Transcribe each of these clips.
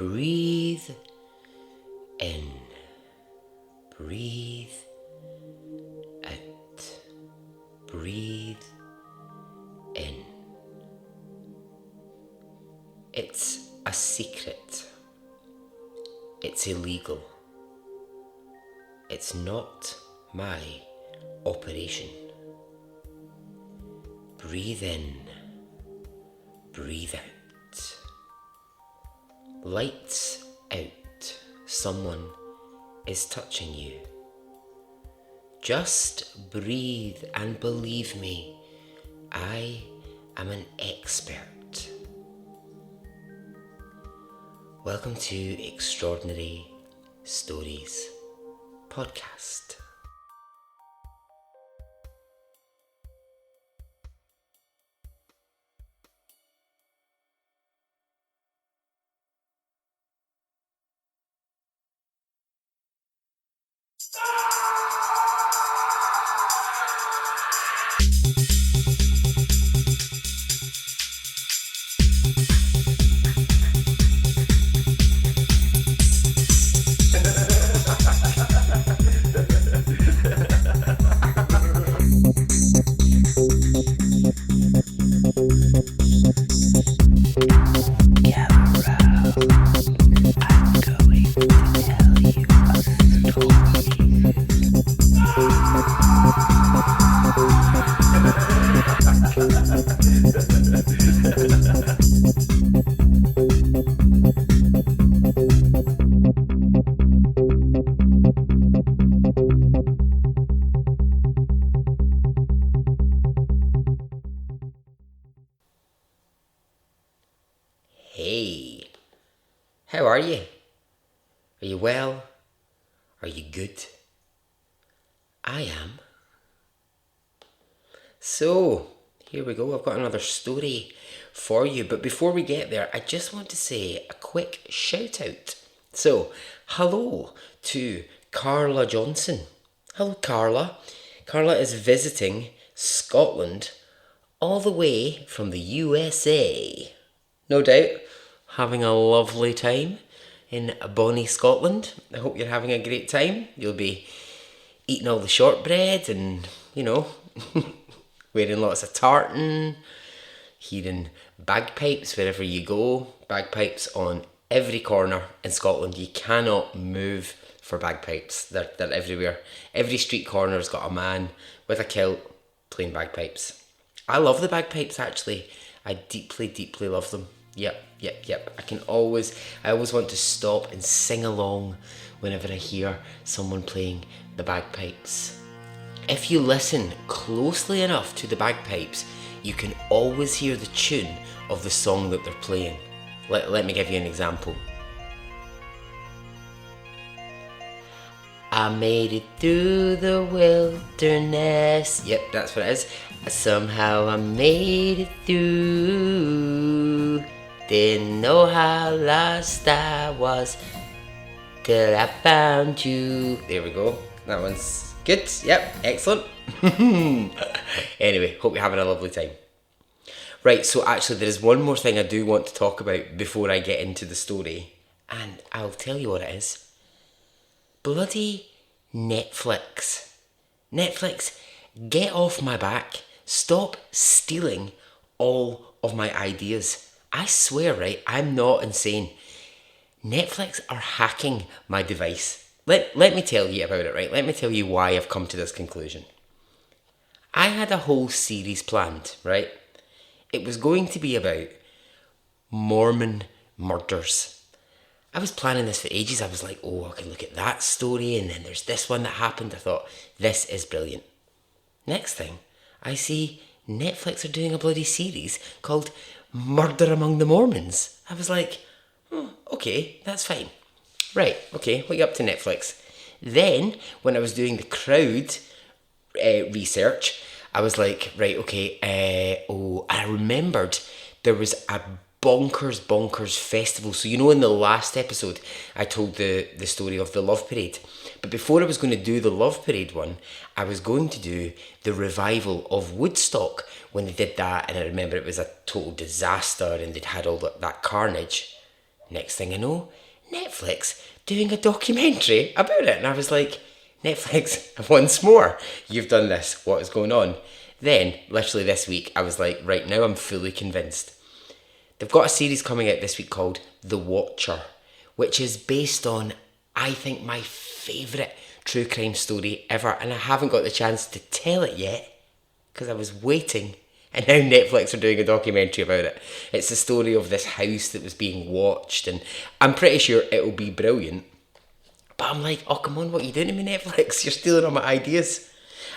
Breathe in. Breathe out. Breathe in. It's a secret. It's illegal. It's not my operation. Breathe in. Breathe out. Lights out. Someone is touching you. Just breathe and believe me, I am an expert. Welcome to Extraordinary Stories Podcast. Hey, how are you? Are you well? Are you good? I am. So, here we go. I've got another story for you. But before we get there, I just want to say a quick shout out. So, hello to Carla Johnson. Hello, Carla. Carla is visiting Scotland all the way from the USA. No doubt, having a lovely time in bonny Scotland. I hope you're having a great time. You'll be eating all the shortbread and, wearing lots of tartan, hearing bagpipes wherever you go. Bagpipes on every corner in Scotland. You cannot move for bagpipes. They're everywhere. Every street corner's got a man with a kilt playing bagpipes. I love the bagpipes, actually. I deeply, deeply love them. Yep. I always want to stop and sing along whenever I hear someone playing the bagpipes. If you listen closely enough to the bagpipes, you can always hear the tune of the song that they're playing. Let me give you an example. I made it through the wilderness. Yep, that's what it is. Somehow I made it through. Didn't know how lost I was till I found you. There we go. That one's good. Yep, excellent. Anyway, hope you're having a lovely time. Right, so actually there is one more thing I do want to talk about before I get into the story. And I'll tell you what it is. Bloody Netflix. Netflix, get off my back. Stop stealing all of my ideas. I swear, right, I'm not insane. Netflix are hacking my device. Let me tell you about it, right? Let me tell you why I've come to this conclusion. I had a whole series planned, right? It was going to be about Mormon murders. I was planning this for ages. I was like, I can look at that story, and then there's this one that happened. I thought, this is brilliant. Next thing, I see Netflix are doing a bloody series called Murder Among the Mormons. I was like, okay, that's fine. Right, okay, what are you up to, Netflix? Then, when I was doing the crowd research, I was like, right, okay, I remembered there was a bonkers festival. So in the last episode I told the story of the Love Parade, but before I was going to do the Love Parade one, I was going to do the revival of Woodstock when they did that, and I remember it was a total disaster and they'd had all that carnage. next thing I know, Netflix doing a documentary about it. And I was like, Netflix, once more, you've done this. What is going on? Then, literally this week, I was like, right now I'm fully convinced. They've got a series coming out this week called The Watcher, which is based on, I think, my favourite true crime story ever. And I haven't got the chance to tell it yet because I was waiting. And now Netflix are doing a documentary about it. It's the story of this house that was being watched, and I'm pretty sure it'll be brilliant. But I'm like, oh, come on, what are you doing to me, Netflix? You're stealing all my ideas.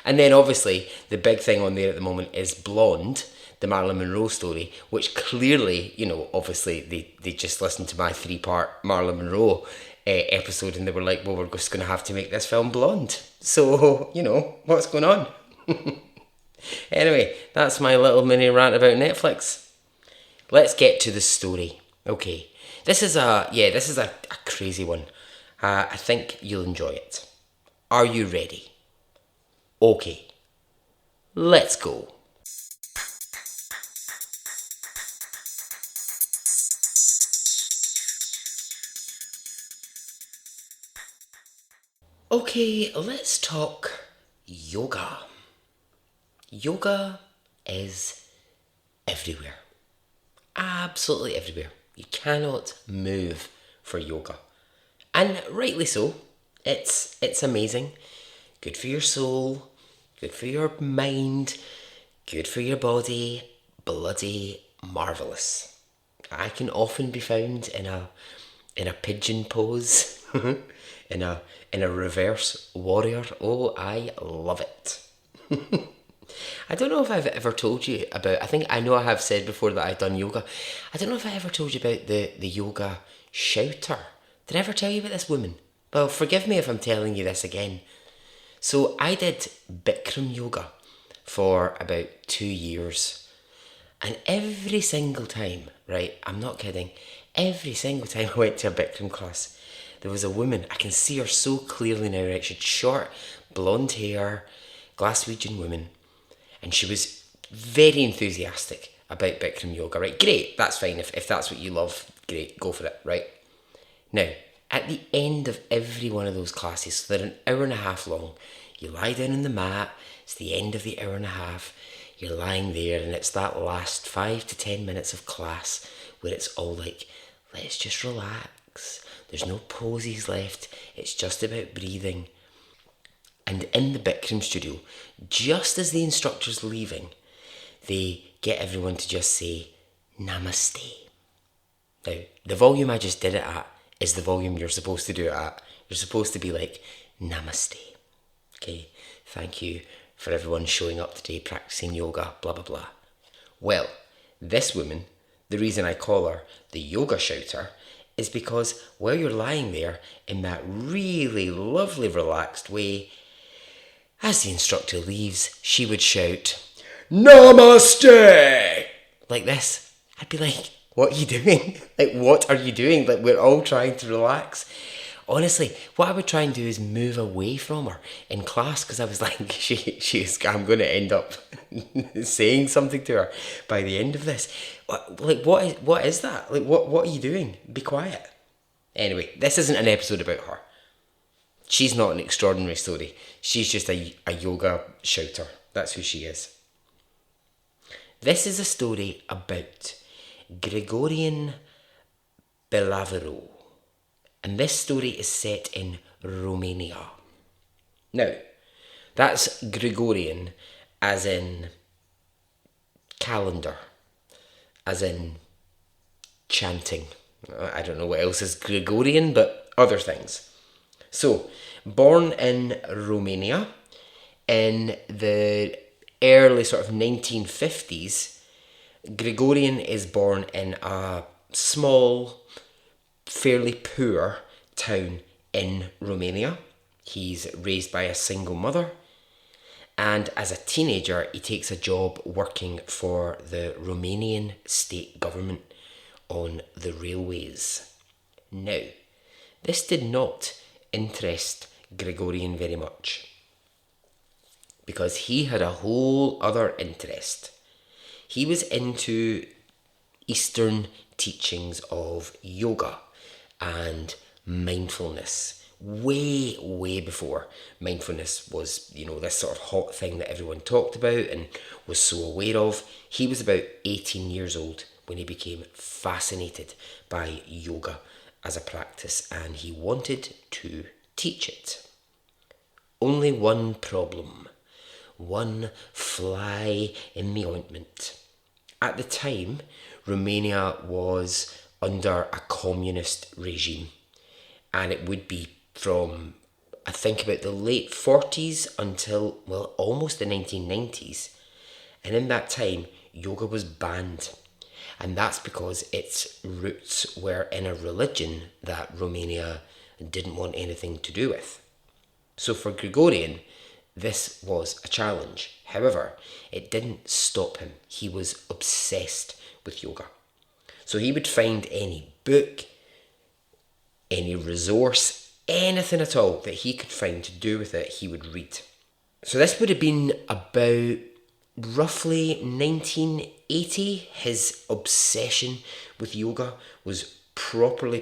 And then obviously, the big thing on there at the moment is Blonde, the Marilyn Monroe story, which clearly, obviously they just listened to my 3-part Marilyn Monroe episode and they were like, well, we're just going to have to make this film blonde. So, what's going on? Anyway, that's my little mini rant about Netflix. Let's get to the story. Okay, this is a crazy one. I think you'll enjoy it. Are you ready? Okay, let's go. Okay, let's talk yoga. Yoga is everywhere. Absolutely everywhere. You cannot move for yoga. And rightly so. It's amazing. Good for your soul, good for your mind, good for your body. Bloody marvellous. I can often be found in a pigeon pose, in a reverse warrior. Oh, I love it. I don't know if I've ever told you about, I know I have said before that I've done yoga. I don't know if I ever told you about the yoga shouter. Did I ever tell you about this woman? Well, forgive me if I'm telling you this again. So I did Bikram yoga for about 2 years. And every single time, right, I'm not kidding, every single time I went to a Bikram class, there was a woman, I can see her so clearly now, right? She had short, blonde hair, Glaswegian woman, and she was very enthusiastic about Bikram yoga, right? Great, that's fine. If that's what you love, great, go for it, right? Now, at the end of every one of those classes, so they're an hour and a half long, you lie down on the mat, it's the end of the hour and a half, you're lying there, and it's that last 5 to 10 minutes of class where it's all like, let's just relax, there's no poses left, it's just about breathing. And in the Bikram studio, just as the instructor's leaving, they get everyone to just say, Namaste. Now, the volume I just did it at is the volume you're supposed to do it at. You're supposed to be like, Namaste. Okay, thank you for everyone showing up today, practicing yoga, blah, blah, blah. Well, this woman, the reason I call her the yoga shouter, is because while you're lying there in that really lovely, relaxed way, as the instructor leaves, she would shout, Namaste! Like this. I'd be like, what are you doing? Like, what are you doing? Like, we're all trying to relax. Honestly, what I would try and do is move away from her in class because I was like, I'm going to end up saying something to her by the end of this. What is that? Like, what are you doing? Be quiet. Anyway, this isn't an episode about her. She's not an extraordinary story. She's just a yoga shouter. That's who she is. This is a story about Grigorian Belavarou. And this story is set in Romania. Now, that's Gregorian as in calendar, as in chanting. I don't know what else is Gregorian, but other things. So, born in Romania in the early sort of 1950s, Gregorian is born in a small, fairly poor town in Romania. He's raised by a single mother, and as a teenager he takes a job working for the Romanian state government on the railways. Now, this did not interest Gregorian very much because he had a whole other interest. He was into Eastern teachings of yoga, and mindfulness. Way before mindfulness was, this sort of hot thing that everyone talked about and was so aware of. He was about 18 years old when he became fascinated by yoga as a practice, and he wanted to teach it. Only one problem, one fly in the ointment. At the time, Romania was under a communist regime, and it would be from, I think, about the late 40s until, almost the 1990s. And in that time, yoga was banned. And that's because its roots were in a religion that Romania didn't want anything to do with. So for Grigorian, this was a challenge. However, it didn't stop him. He was obsessed with yoga. So he would find any book, any resource, anything at all that he could find to do with it, he would read. So this would have been about roughly 1980. His obsession with yoga was properly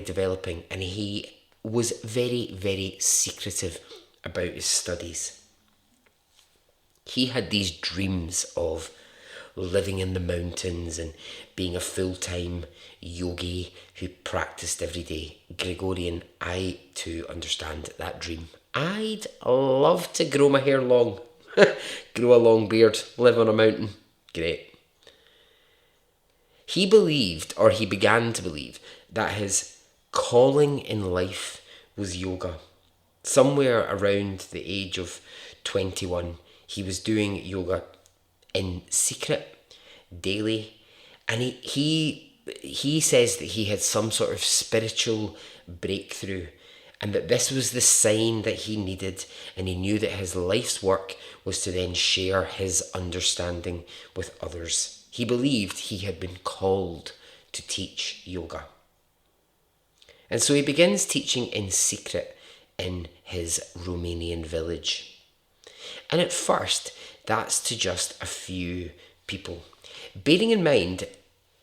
developing, and he was very secretive about his studies. He had these dreams of living in the mountains and being a full-time yogi who practiced every day. Grigorian, I too understand that dream. I'd love to grow my hair long, grow a long beard, live on a mountain. Great. He began to believe that his calling in life was yoga. Somewhere around the age of 21, he was doing yoga in secret, daily, and he says that he had some sort of spiritual breakthrough, and that this was the sign that he needed, and he knew that his life's work was to then share his understanding with others. He believed he had been called to teach yoga. And so he begins teaching in secret in his Romanian village. And at first, that's to just a few people. Bearing in mind,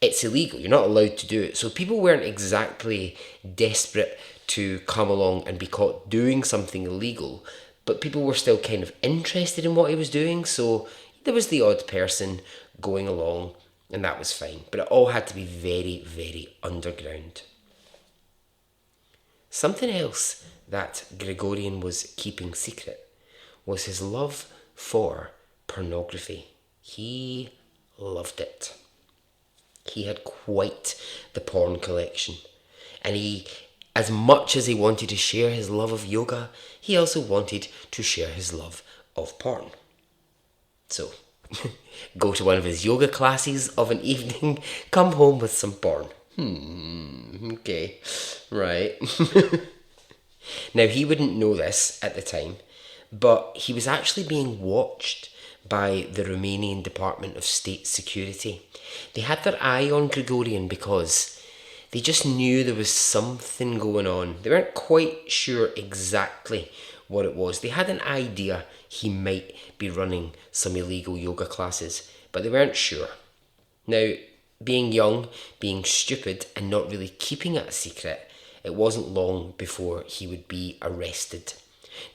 it's illegal. You're not allowed to do it. So people weren't exactly desperate to come along and be caught doing something illegal, but people were still kind of interested in what he was doing. So there was the odd person going along, and that was fine. But it all had to be very underground. Something else that Grigorian was keeping secret was his love for pornography. He loved it. He had quite the porn collection. And as much as he wanted to share his love of yoga, he also wanted to share his love of porn. So, go to one of his yoga classes of an evening, come home with some porn. Okay, right. Now, he wouldn't know this at the time, but he was actually being watched by the Romanian Department of State Security. They had their eye on Grigorian because they just knew there was something going on. They weren't quite sure exactly what it was. They had an idea he might be running some illegal yoga classes, but they weren't sure. Now, being young, being stupid, and not really keeping it a secret, it wasn't long before he would be arrested.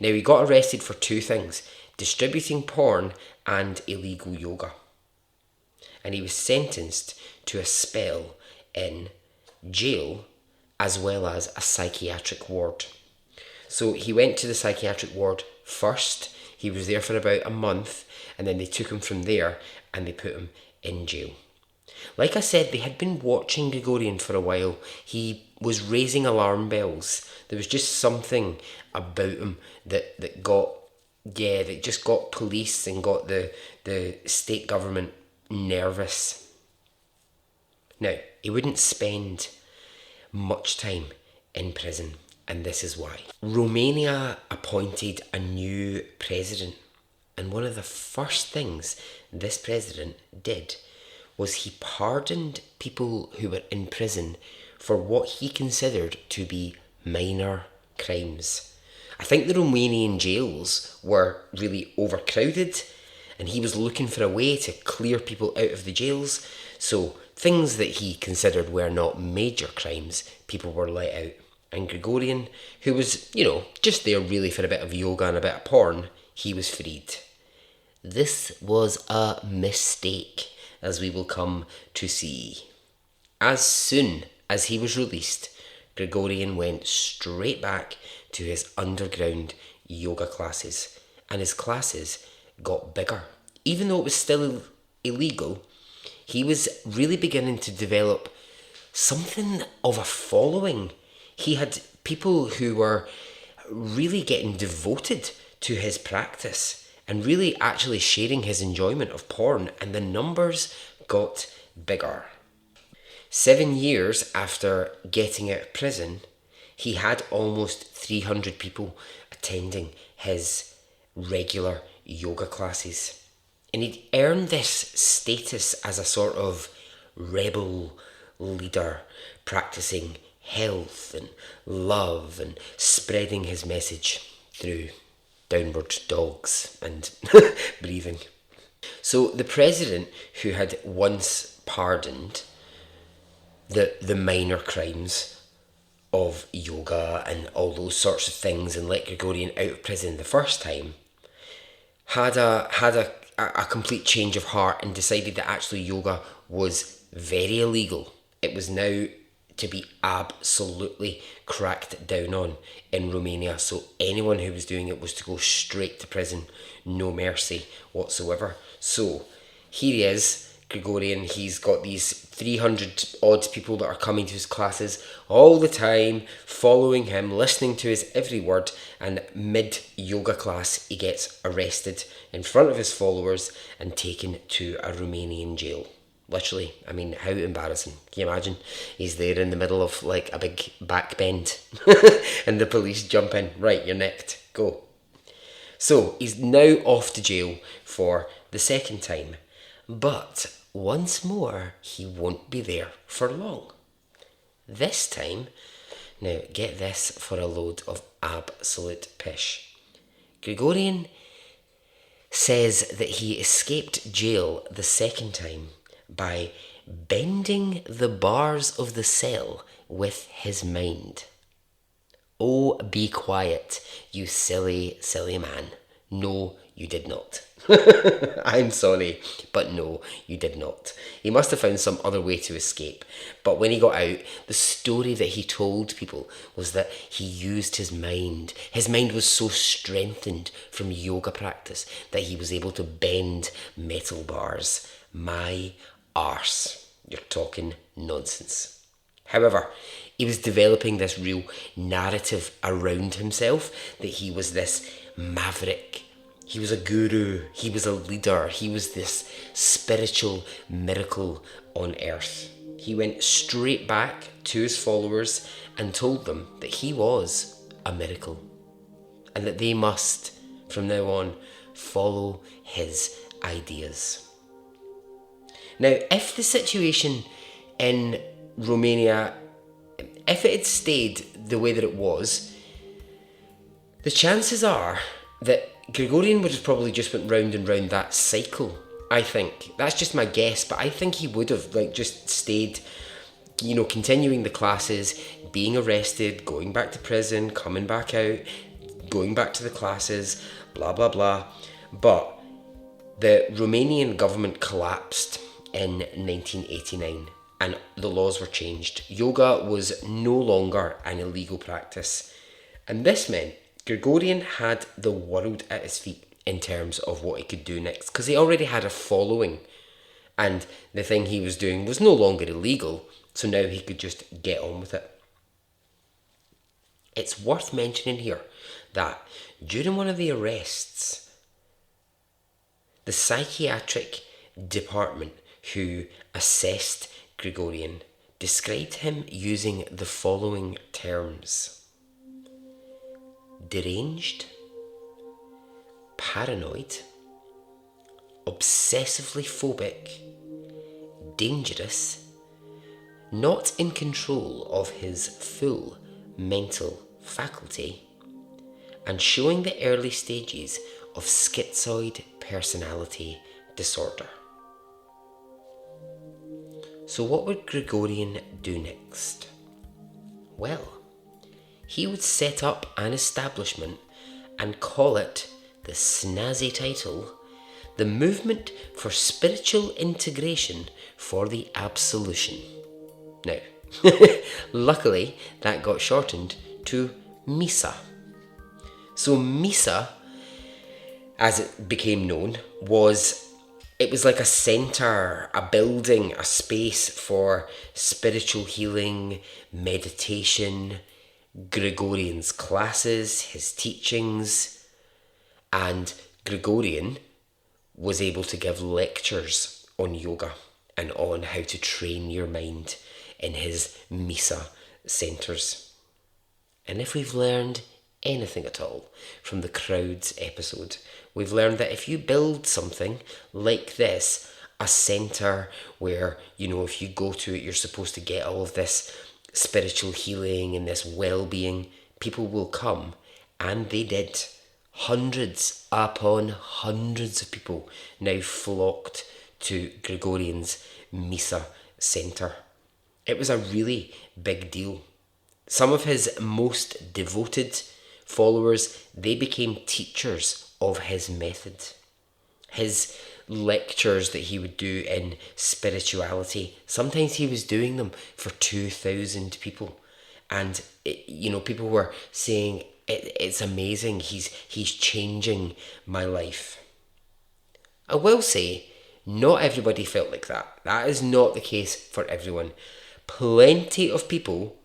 Now, he got arrested for two things: distributing porn and illegal yoga. And he was sentenced to a spell in jail as well as a psychiatric ward. So he went to the psychiatric ward first. He was there for about a month, and then they took him from there and they put him in jail. Like I said, they had been watching Grigorian for a while. He was raising alarm bells. There was just something about him that just got police and got the state government nervous. Now, he wouldn't spend much time in prison, and this is why. Romania appointed a new president, and one of the first things this president did was he pardoned people who were in prison for what he considered to be minor crimes. I think the Romanian jails were really overcrowded, and he was looking for a way to clear people out of the jails. So things that he considered were not major crimes, people were let out. And Gregorian, who was, just there really for a bit of yoga and a bit of porn, he was freed. This was a mistake, as we will come to see. As soon as he was released, Gregorian went straight back to his underground yoga classes, and his classes got bigger. Even though it was still illegal, he was really beginning to develop something of a following. He had people who were really getting devoted to his practice and really actually sharing his enjoyment of porn, and the numbers got bigger. 7 years after getting out of prison, he had almost 300 people attending his regular yoga classes. And he'd earned this status as a sort of rebel leader, practicing health and love and spreading his message through downward dogs and breathing. So the president, who had once pardoned the minor crimes of yoga and all those sorts of things and let Gregorian out of prison the first time, had a complete change of heart and decided that actually yoga was very illegal. It was now to be absolutely cracked down on in Romania. So anyone who was doing it was to go straight to prison, no mercy whatsoever. So here he is, Gregorian. He's got these 300 odd people that are coming to his classes all the time, following him, listening to his every word, and mid-yoga class he gets arrested in front of his followers and taken to a Romanian jail. Literally, I mean, how embarrassing. Can you imagine? He's there in the middle of like a big back bend and the police jump in. Right, you're nicked. Go. So he's now off to jail for the second time. But once more, he won't be there for long. This time, now get this for a load of absolute pish. Gregorian says that he escaped jail the second time by bending the bars of the cell with his mind. Oh, be quiet, you silly, silly man. No, you did not. I'm sorry, but no, you did not. He must have found some other way to escape. But when he got out, the story that he told people was that he used his mind. His mind was so strengthened from yoga practice that he was able to bend metal bars. My arse. You're talking nonsense. However, he was developing this real narrative around himself that he was this maverick. He was a guru. He was a leader. He was this spiritual miracle on earth. He went straight back to his followers and told them that he was a miracle and that they must, from now on, follow his ideas. Now, if the situation in Romania, if it had stayed the way that it was, the chances are that Gregorian would have probably just went round and round that cycle, I think. That's just my guess, but I think he would have just stayed, continuing the classes, being arrested, going back to prison, coming back out, going back to the classes, blah, blah, blah. But the Romanian government collapsed in 1989 and the laws were changed. Yoga was no longer an illegal practice. And this meant Gregorian had the world at his feet in terms of what he could do next, because he already had a following and the thing he was doing was no longer illegal, so now he could just get on with it. It's worth mentioning here that during one of the arrests, the psychiatric department who assessed Gregorian described him using the following terms: deranged, paranoid, obsessively phobic, dangerous, not in control of his full mental faculty, and showing the early stages of schizoid personality disorder. So what would Gregorian do next? Well, he would set up an establishment and call it the snazzy title, the Movement for Spiritual Integration for the Absolution. Now, luckily that got shortened to MISA. So MISA, as it became known, was like a centre, a building, a space for spiritual healing, meditation, Gregorian's classes, his teachings, and Gregorian was able to give lectures on yoga and on how to train your mind in his MISA centres. And if we've learned anything at all from the Crowds episode, we've learned that if you build something like this, a centre where, if you go to it, you're supposed to get all of this spiritual healing and this well-being, people will come, and they did. Hundreds upon hundreds of people now flocked to Gregorian's MISA centre. It was a really big deal. Some of his most devoted followers, they became teachers of his method. His lectures that he would do in spirituality, sometimes he was doing them for 2,000 people. And, people were saying, it's amazing, he's changing my life. I will say, not everybody felt like that. That is not the case for everyone. Plenty of people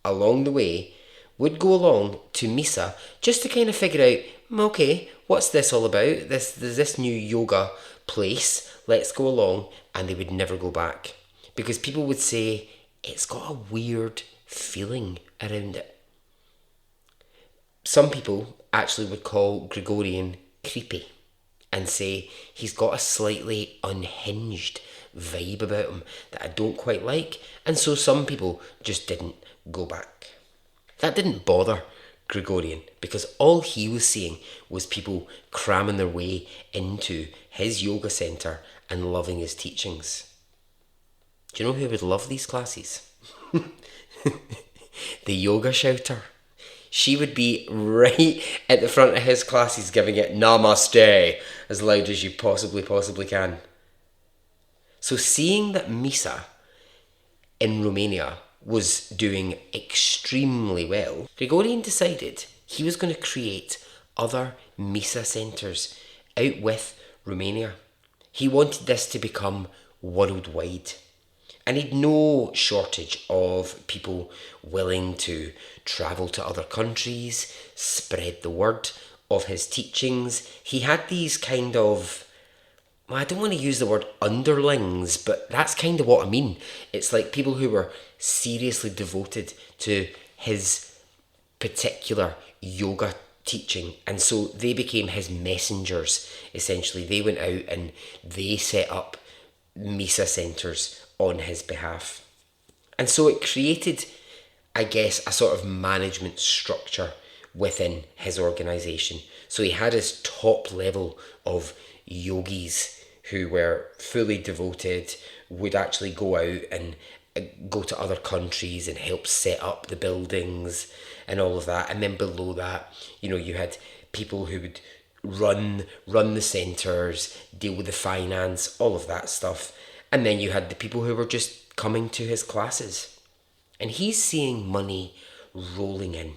along the way would go along to MISA just to kind of figure out, okay, what's this all about? There's this new yoga place, let's go along, and they would never go back. Because people would say, it's got a weird feeling around it. Some people actually would call Gregorian creepy and say he's got a slightly unhinged vibe about him that I don't quite like, and so some people just didn't go back. That didn't bother Gregorian, because all he was seeing was people cramming their way into his yoga centre and loving his teachings. Do you know who would love these classes? The yoga shouter. She would be right at the front of his classes giving it namaste as loud as you possibly can. So seeing that MISA in Romania was doing extremely well, Gregorian decided he was going to create other MISA centres out with Romania. He wanted this to become worldwide. And he'd no shortage of people willing to travel to other countries, spread the word of his teachings. He had these kind of, I don't want to use the word underlings, but that's kind of what I mean. It's like people who were seriously devoted to his particular yoga teaching, and so they became his messengers, essentially. They went out and they set up MISA centres on his behalf. And so it created, I guess, a sort of management structure within his organisation. So he had his top level of yogis who were fully devoted, would actually go out and go to other countries and help set up the buildings and all of that. And then below that, you had people who would run the centres, deal with the finance, all of that stuff. And then you had the people who were just coming to his classes. And he's seeing money rolling in.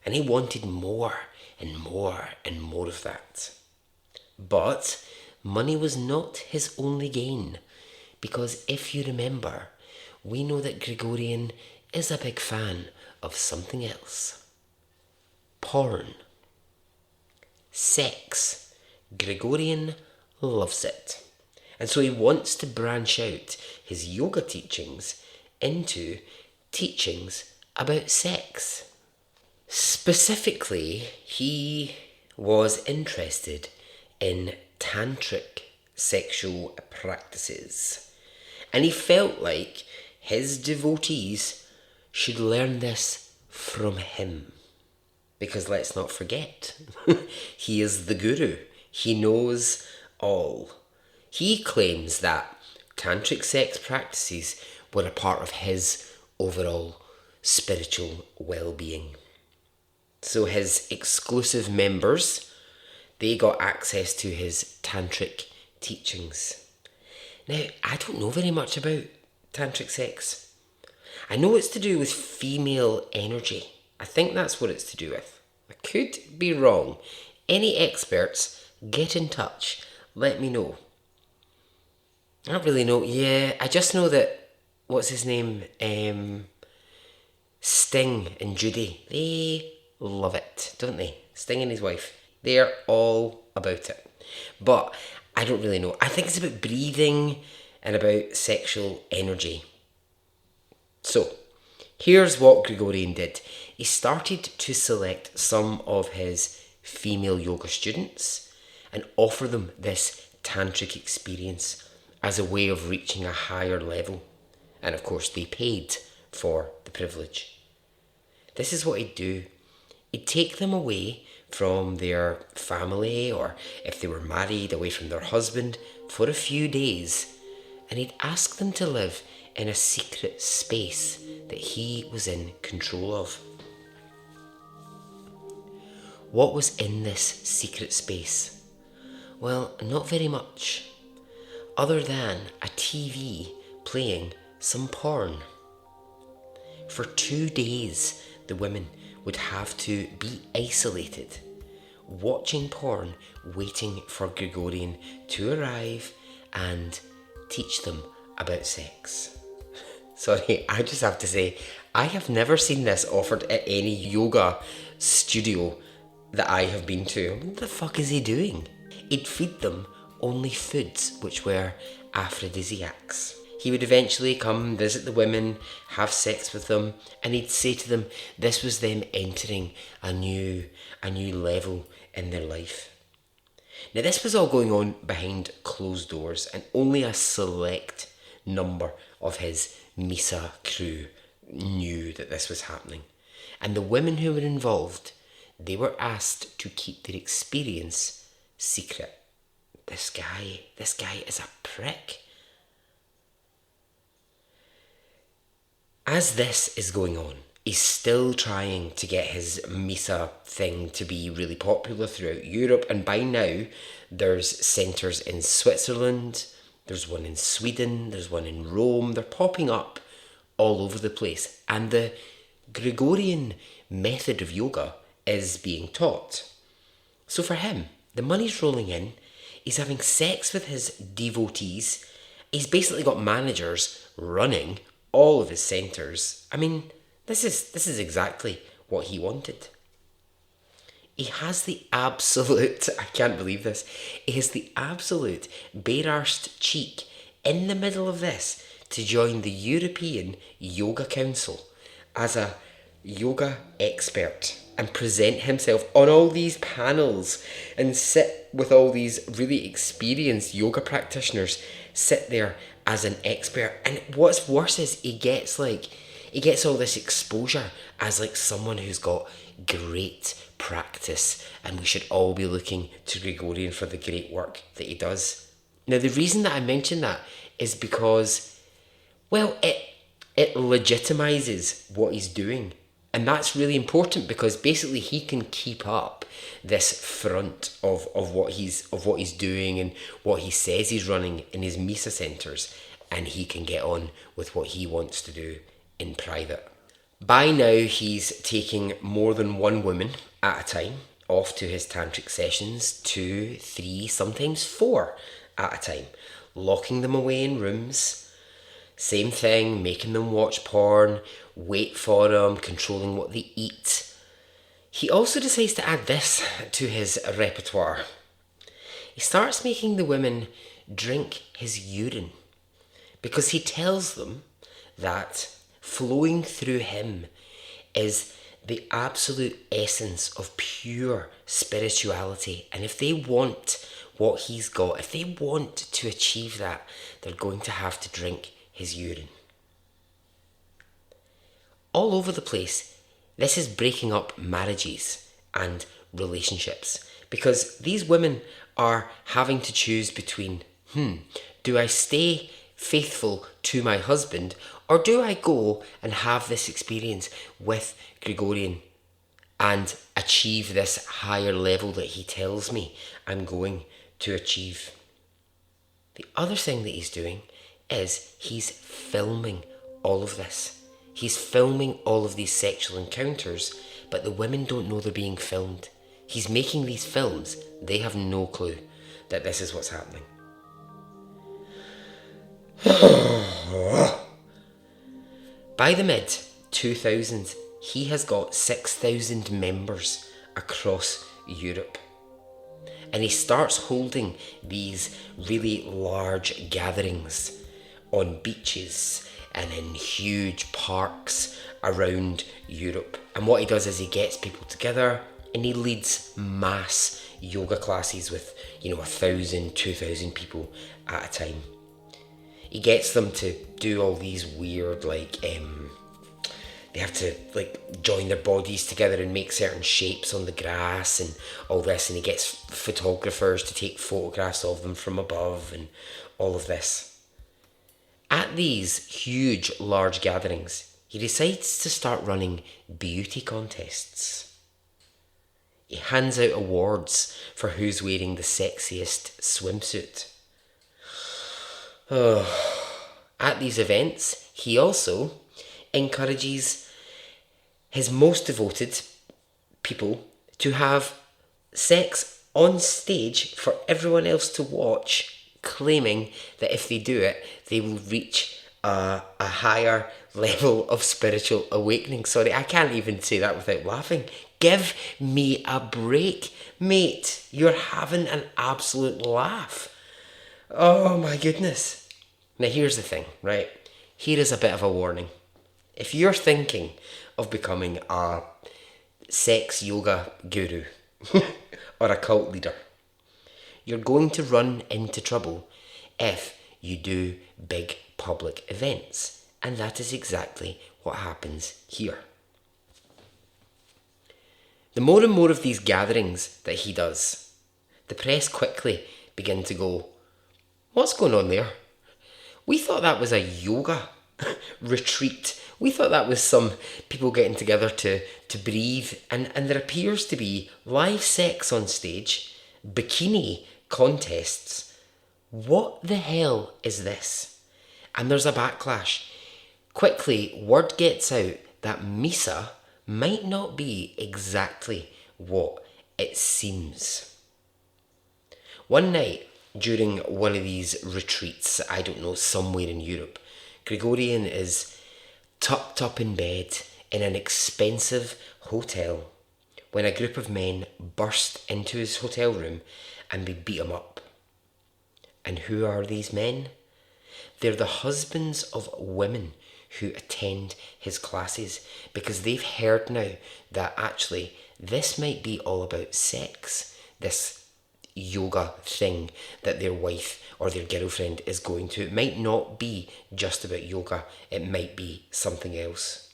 And he wanted more and more and more of that. But money was not his only gain. Because if you remember, we know that Gregorian is a big fan of something else. Porn. Sex. Gregorian loves it. And so he wants to branch out his yoga teachings into teachings about sex. Specifically, he was interested in tantric sexual practices. And he felt like his devotees should learn this from him. Because let's not forget, he is the guru. He knows all. He claims that tantric sex practices were a part of his overall spiritual well-being. So his exclusive members, they got access to his tantric teachings. Now, I don't know very much about tantric sex. I know it's to do with female energy. I think that's what it's to do with. I could be wrong. Any experts, get in touch. Let me know. I don't really know. Yeah, I just know that, what's his name? Sting and Judy. They love it, don't they? Sting and his wife. They're all about it. But I don't really know. I think it's about breathing and about sexual energy. So, here's what Gregorian did. He started to select some of his female yoga students and offer them this tantric experience as a way of reaching a higher level. And of course, they paid for the privilege. This is what he'd do. He'd take them away from their family, or if they were married, away from their husband for a few days, and he'd ask them to live in a secret space that he was in control of. What was in this secret space? Well, not very much, other than a TV playing some porn. For 2 days, the women would have to be isolated, watching porn, waiting for Gregorian to arrive and teach them about sex. Sorry, I just have to say, I have never seen this offered at any yoga studio that I have been to. What the fuck is he doing? He'd feed them only foods which were aphrodisiacs. He would eventually come visit the women, have sex with them, and he'd say to them this was them entering a new level in their life. Now, this was all going on behind closed doors, and only a select number of his Misa crew knew that this was happening. And the women who were involved, they were asked to keep their experience secret. This guy is a prick. As this is going on, he's still trying to get his Misa thing to be really popular throughout Europe, and by now there's centres in Switzerland, there's one in Sweden, there's one in Rome. They're popping up all over the place, and the Gregorian method of yoga is being taught. So for him, the money's rolling in, he's having sex with his devotees, he's basically got managers running all of his centres. I mean, this is exactly what he wanted. He has the absolute, I can't believe this, he has the absolute bare-arsed cheek in the middle of this to join the European Yoga Council as a yoga expert and present himself on all these panels and sit with all these really experienced yoga practitioners, sit there as an expert. And what's worse is he gets all this exposure as like someone who's got great practice, and we should all be looking to Gregorian for the great work that he does. Now, the reason that I mention that is because, well, it legitimizes what he's doing. And that's really important because basically he can keep up this front of what he's doing and what he says he's running in his Misa centres, and he can get on with what he wants to do in private. By now, he's taking more than one woman at a time off to his tantric sessions, 2, 3, sometimes 4 at a time, locking them away in rooms. Same thing, making them watch porn, wait for them, controlling what they eat. He also decides to add this to his repertoire. He starts making the women drink his urine because he tells them that flowing through him is the absolute essence of pure spirituality. And if they want what he's got, if they want to achieve that, they're going to have to drink his urine. All over the place, this is breaking up marriages and relationships because these women are having to choose between, do I stay faithful to my husband, or do I go and have this experience with Gregorian and achieve this higher level that he tells me I'm going to achieve? The other thing that he's doing is he's filming all of this. He's filming all of these sexual encounters, but the women don't know they're being filmed. He's making these films. They have no clue that this is what's happening. By the mid-2000s, he has got 6,000 members across Europe. And he starts holding these really large gatherings on beaches and in huge parks around Europe. And what he does is he gets people together and he leads mass yoga classes with, 1,000, 2,000 people at a time. He gets them to do all these weird, they have to join their bodies together and make certain shapes on the grass and all this, and he gets photographers to take photographs of them from above and all of this. At these huge, large gatherings, he decides to start running beauty contests. He hands out awards for who's wearing the sexiest swimsuit. At these events, he also encourages his most devoted people to have sex on stage for everyone else to watch, claiming that if they do it, they will reach a higher level of spiritual awakening. Sorry, I can't even say that without laughing. Give me a break, mate. You're having an absolute laugh. Oh my goodness. Now here's the thing, right? Here is a bit of a warning. If you're thinking of becoming a sex yoga guru or a cult leader, you're going to run into trouble if you do big public events. And that is exactly what happens here. The more and more of these gatherings that he does, the press quickly begin to go, "What's going on there? We thought that was a yoga retreat. We thought that was some people getting together to breathe, and there appears to be live sex on stage, bikini contests. What the hell is this?" And there's a backlash. Quickly, word gets out that Misa might not be exactly what it seems. One night, during one of these retreats, I don't know, somewhere in Europe, Gregorian is tucked up in bed in an expensive hotel when a group of men burst into his hotel room and they beat him up. And who are these men? They're the husbands of women who attend his classes, because they've heard now that actually this might be all about sex, this yoga thing that their wife or their girlfriend is going to. It might not be just about yoga, it might be something else.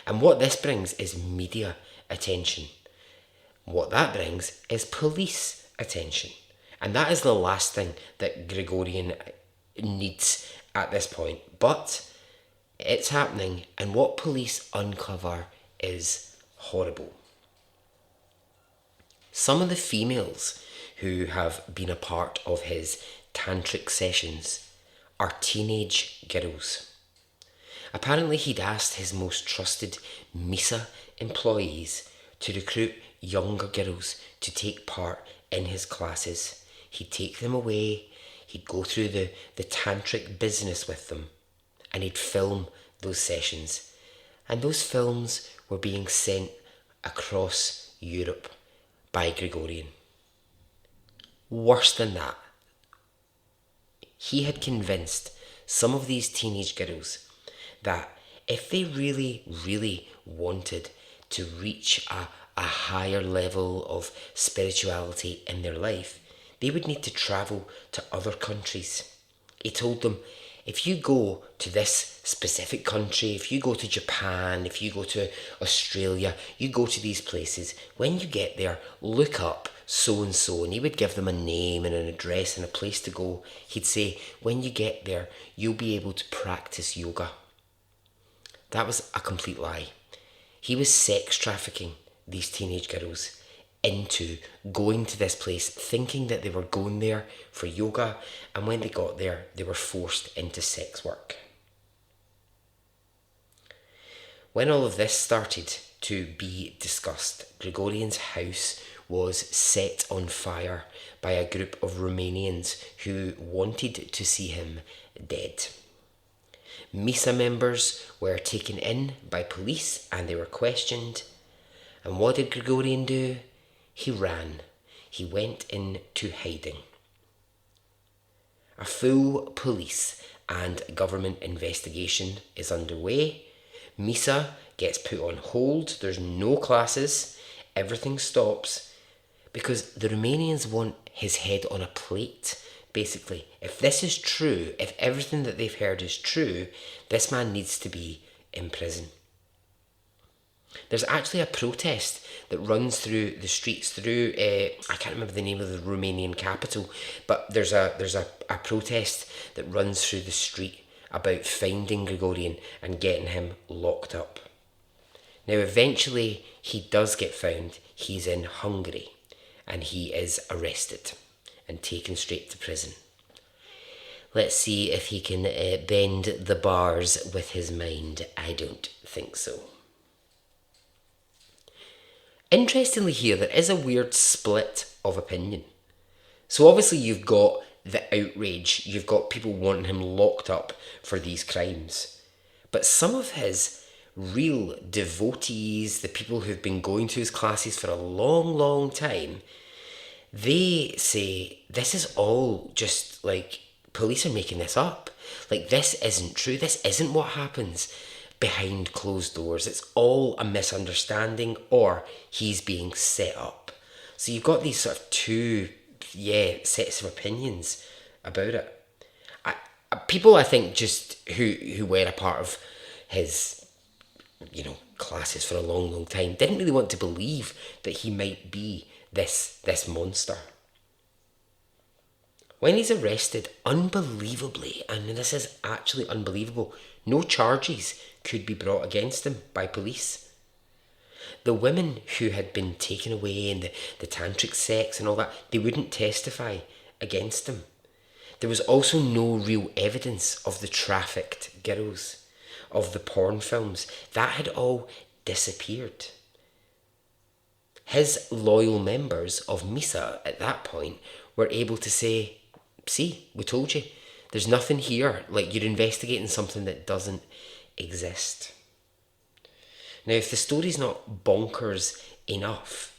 And what this brings is media attention. What that brings is police attention. And that is the last thing that Gregorian needs at this point. But it's happening, and what police uncover is horrible. Some of the females who have been a part of his tantric sessions are teenage girls. Apparently he'd asked his most trusted Misa employees to recruit younger girls to take part in his classes. He'd take them away, he'd go through the tantric business with them, and he'd film those sessions. And those films were being sent across Europe by Gregorian. Worse than that, he had convinced some of these teenage girls that if they really, really wanted to reach a higher level of spirituality in their life, they would need to travel to other countries. He told them, if you go to this specific country, if you go to Japan, if you go to Australia, you go to these places, when you get there, look up so and so, and he would give them a name and an address and a place to go. He'd say, when you get there, you'll be able to practice yoga. That was a complete lie. He was sex trafficking these teenage girls into going to this place thinking that they were going there for yoga, and when they got there, they were forced into sex work. When all of this started to be discussed, Grigorian's house was set on fire by a group of Romanians who wanted to see him dead. Misa members were taken in by police and they were questioned. And what did Grigorian do? He ran. He went into hiding. A full police and government investigation is underway. Misa gets put on hold. There's no classes. Everything stops because the Romanians want his head on a plate. Basically, if this is true, if everything that they've heard is true, this man needs to be in prison. There's actually a protest that runs through the streets through, I can't remember the name of the Romanian capital, but there's a protest that runs through the street about finding Grigorian and getting him locked up. Now eventually he does get found. He's in Hungary and he is arrested and taken straight to prison. Let's see if he can bend the bars with his mind. I don't think so. Interestingly here, there is a weird split of opinion. So obviously you've got the outrage, you've got people wanting him locked up for these crimes. But some of his real devotees, the people who've been going to his classes for a long, long time, they say this is all just like police are making this up. Like this isn't true, this isn't what happens behind closed doors. It's all a misunderstanding or he's being set up. So you've got these sort of two sets of opinions about it. People I think just who were a part of his classes for a long, long time didn't really want to believe that he might be this monster. When he's arrested, unbelievably, and this is actually unbelievable, no charges could be brought against him by police. The women who had been taken away and the tantric sex and all that, they wouldn't testify against him. There was also no real evidence of the trafficked girls, of the porn films. That had all disappeared. His loyal members of Misa at that point were able to say, see, we told you, there's nothing here, like you're investigating something that doesn't exist. Now, if the story's not bonkers enough,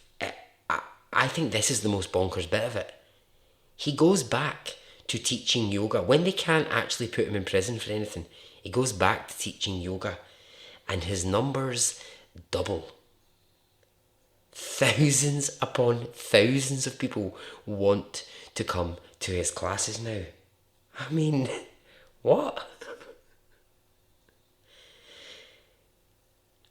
I think this is the most bonkers bit of it. He goes back to teaching yoga. When they can't actually put him in prison for anything, he goes back to teaching yoga and his numbers double. Thousands upon thousands of people want to come to his classes now. I mean, what?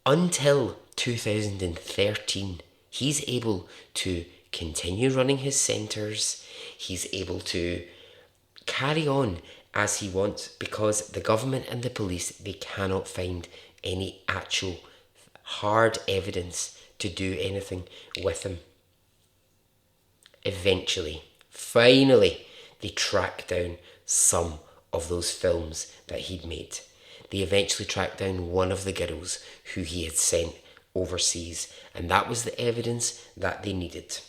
Until 2013, he's able to continue running his centres. He's able to carry on as he wants because the government and the police, they cannot find any actual hard evidence to do anything with him. Eventually, finally, they track down some of those films that he'd made. They eventually tracked down one of the girls who he had sent overseas, and that was the evidence that they needed.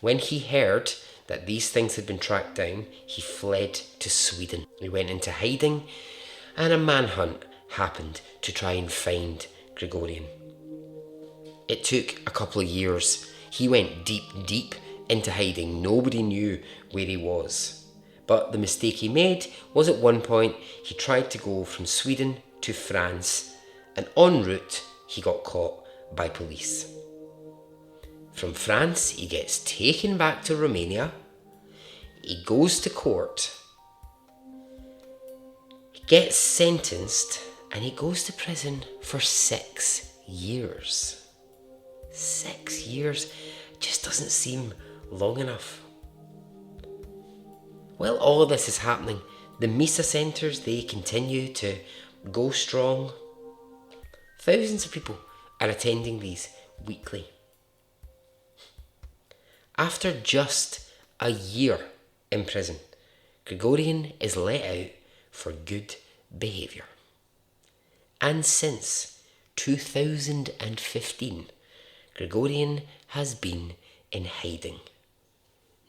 When he heard that these things had been tracked down, he fled to Sweden. He went into hiding, and a manhunt happened to try and find Grigorian. It took a couple of years. He went deep into hiding. Nobody knew where he was. But the mistake he made was at one point he tried to go from Sweden to France, and en route he got caught by police. From France he gets taken back to Romania. He goes to court. He gets sentenced and he goes to prison for 6 years. 6 years. just doesn't seem long enough. While all of this is happening, the Misa centres, they continue to go strong. Thousands of people are attending these weekly. After just a year in prison, Gregorian is let out for good behaviour. And since 2015, Gregorian has been in hiding.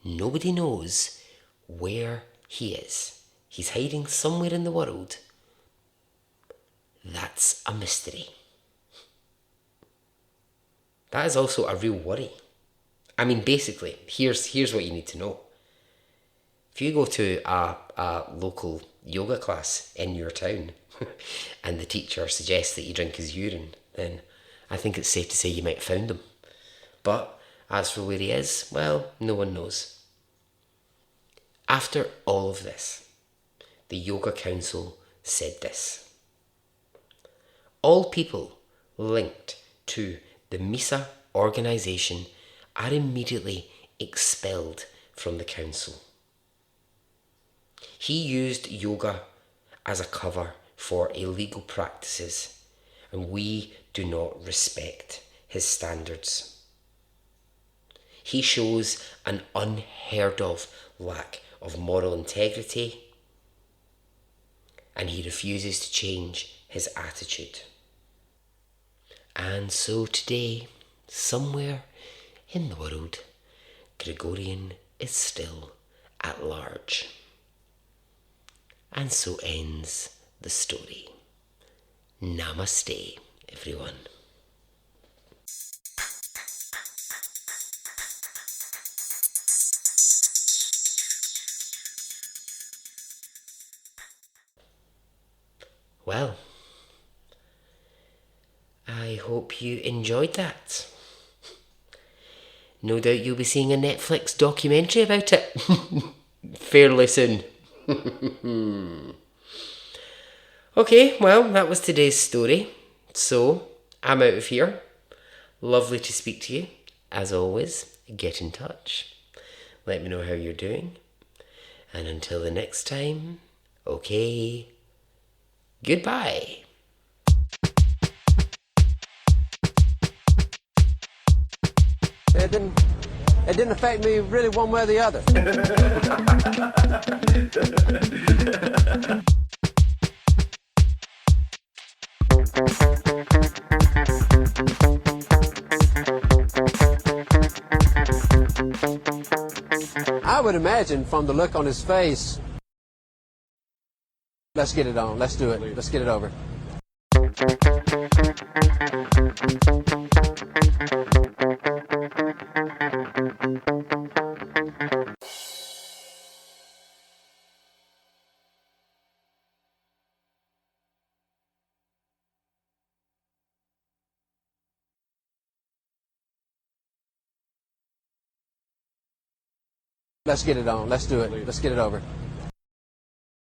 Nobody knows where he is. He's hiding somewhere in the world. That's a mystery. That is also a real worry. I mean, basically, here's what you need to know. If you go to a local yoga class in your town and the teacher suggests that you drink his urine, then I think it's safe to say you might have found him. But as for where he is, well, no one knows. After all of this, the Yoga Council said this: all people linked to the Misa organisation are immediately expelled from the council. He used yoga as a cover for illegal practices, and we do not respect his standards. He shows an unheard of lack of moral integrity, and he refuses to change his attitude. And so today, somewhere in the world, Gregorian is still at large. And so ends the story. Namaste, everyone. Well, I hope you enjoyed that. No doubt you'll be seeing a Netflix documentary about it fairly soon. Okay, well, that was today's story. So, I'm out of here. Lovely to speak to you. As always, get in touch. Let me know how you're doing. And until the next time, okay, goodbye. It didn't affect me really one way or the other. I would imagine from the look on his face, let's get it on, let's do it, let's get it over. Let's get it on, let's do it, let's get it over.